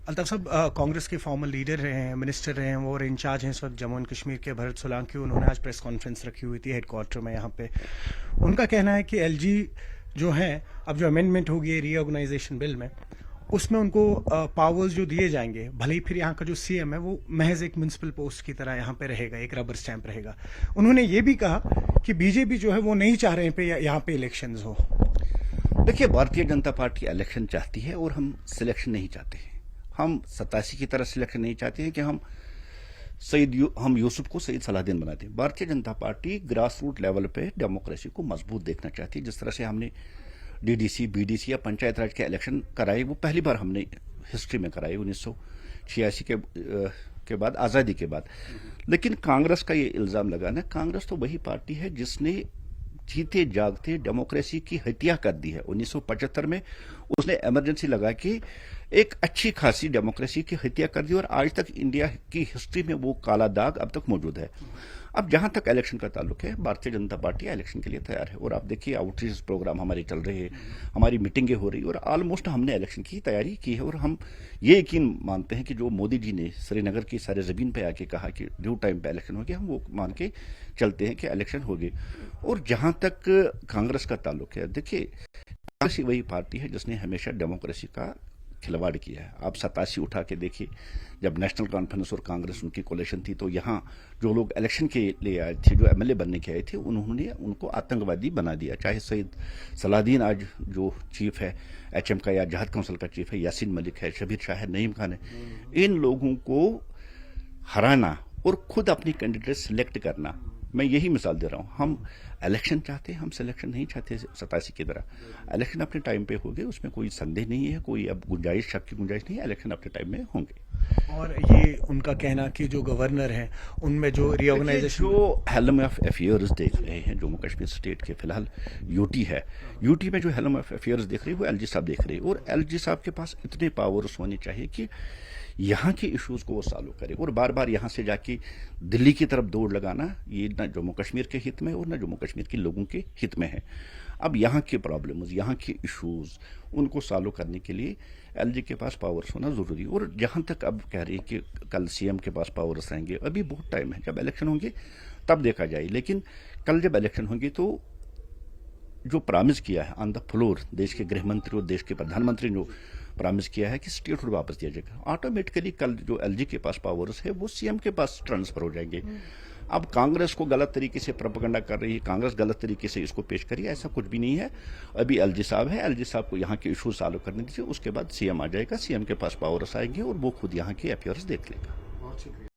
अल्ताफ साहब, कांग्रेस के farmer leader रहे हैं, मिनिस्टर रहे हैं वो, और इंचार्ज हैं इस वक्त जम्मू एंड कश्मीर के, भरत सोलंकी। उन्होंने आज प्रेस कॉन्फ्रेंस रखी हुई थी हेडक्वार्टर में यहाँ पे। उनका कहना है कि एलजी जो है, अब जो अमेंडमेंट होगी रीऑर्गेनाइजेशन बिल में, उसमें उनको पावर्स जो दिए जाएंगे, भले ही फिर यहाँ का जो सीएम है वो महज एक म्यूनसिपल पोस्ट की तरह यहाँ पे रहेगा, एक रबर स्टैंप रहेगा। उन्होंने ये भी कहा कि बीजेपी जो है वो नहीं चाह रहे हैं यहाँ पे इलेक्शंस हो। देखिए, भारतीय जनता पार्टी इलेक्शन चाहती है और हम सिलेक्शन नहीं चाहते हैं। हम 87 की तरह सिलेक्शन नहीं चाहते हैं कि हम यूसुफ को सईद सलाहुद्दीन बना दें। Bharatiya Janata party grass root level पे डेमोक्रेसी को मजबूत देखना चाहती है। जिस तरह से हमने डीडीसी, बीडीसी या पंचायत राज के इलेक्शन कराए, वो पहली बार हमने हिस्ट्री में कराए 1986 के बाद, आज़ादी के बाद। लेकिन कांग्रेस का ये इल्ज़ाम लगाना, कांग्रेस तो वही पार्टी है जिसने जीते जागते डेमोक्रेसी की हत्या कर दी है। 1975 में उसने इमरजेंसी लगा के एक अच्छी खासी डेमोक्रेसी की हत्या कर दी, और आज तक इंडिया की हिस्ट्री में वो काला दाग अब तक मौजूद है। अब जहां तक इलेक्शन का ताल्लुक है, भारतीय जनता पार्टी इलेक्शन के लिए तैयार है। और आप देखिए, आउटरीच प्रोग्राम हमारे चल रहे हैं, हमारी मीटिंगें हो रही है, और ऑलमोस्ट हमने इलेक्शन की तैयारी की है। और हम ये यकीन मानते हैं कि जो मोदी जी ने श्रीनगर की सारे जमीन पे आके कहा कि ड्यू टाइम पे इलेक्शन होगी, हम वो मान के चलते हैं कि इलेक्शन होगी। और जहां तक कांग्रेस का ताल्लुक है, देखिए, कांग्रेस वही पार्टी है जिसने हमेशा डेमोक्रेसी का खिलवाड़ किया है। आप 87 उठा के देखिए, जब नेशनल कॉन्फ्रेंस और कांग्रेस उनकी कोलेशन थी, तो यहाँ जो लोग इलेक्शन के लिए आए थे, जो एमएलए बनने के आए थे, उन्होंने उनको आतंकवादी बना दिया। चाहे सईद सलाहुद्दीन आज जो चीफ है एचएम का, या जहाद काउंसिल का चीफ है यासीन मलिक है, शबीर शाह है, नईम खान है, इन लोगों को हराना और खुद अपनी कैंडिडेट सिलेक्ट करना, मैं यही मिसाल दे रहा हूं। हम इलेक्शन चाहते हैं, हम सिलेक्शन नहीं चाहते 87 की तरह। इलेक्शन अपने टाइम पे होंगे, उसमें कोई संदेह नहीं है, कोई अब गुंजाइश, शक की गुंजाइश नहीं है। इलेक्शन अपने टाइम में होंगे। और ये उनका कहना कि जो गवर्नर हैं उनमें जो रीऑर्गेनाइजेशन, जो हेलम ऑफ अफेयर्स देख रहे हैं जम्मू कश्मीर स्टेट के, फिलहाल यूटी है, यूटी में जो हेलम ऑफ अफेयर्स देख रहे हैं वो एलजी साहब देख रहे हैं। और एलजी साहब के पास इतने पावर्स होने चाहिए कि यहाँ के इश्यूज को वो सॉल्व करे। और बार बार यहाँ से जाके दिल्ली की तरफ दौड़ लगाना, ये न जम्मू कश्मीर के हित में और न जम्मू कश्मीर के लोगों के हित में है। अब यहाँ के प्रॉब्लम्स, यहाँ के इश्यूज, उनको सॉल्व करने के लिए एलजी के पास पावर्स होना जरूरी है। और जहाँ तक अब कह रही है कि कल सीएम के पास पावर्स रहेंगे, अभी बहुत टाइम है, जब इलेक्शन होंगे तब देखा जाए। लेकिन कल जब इलेक्शन होंगे तो जो प्रॉमिस किया है ऑन द फ्लोर देश के गृह मंत्री और देश के प्रधानमंत्री ने जो प्रॉमिस किया है कि स्टेटहुड वापस दिया जाएगा, ऑटोमेटिकली कल जो एलजी के पास पावर्स है वो सीएम के पास ट्रांसफर हो जाएंगे। अब कांग्रेस को गलत तरीके से प्रोपेगेंडा कर रही है, कांग्रेस गलत तरीके से इसको पेश करिए, ऐसा कुछ भी नहीं है। अभी एलजी साहब है, एलजी साहब को यहाँ के इशू सॉल्व करने दीजिए, उसके बाद सीएम आ जाएगा, सीएम के पास पावर्स आएंगे और वो खुद यहाँ के अफेयर्स देख लेगा।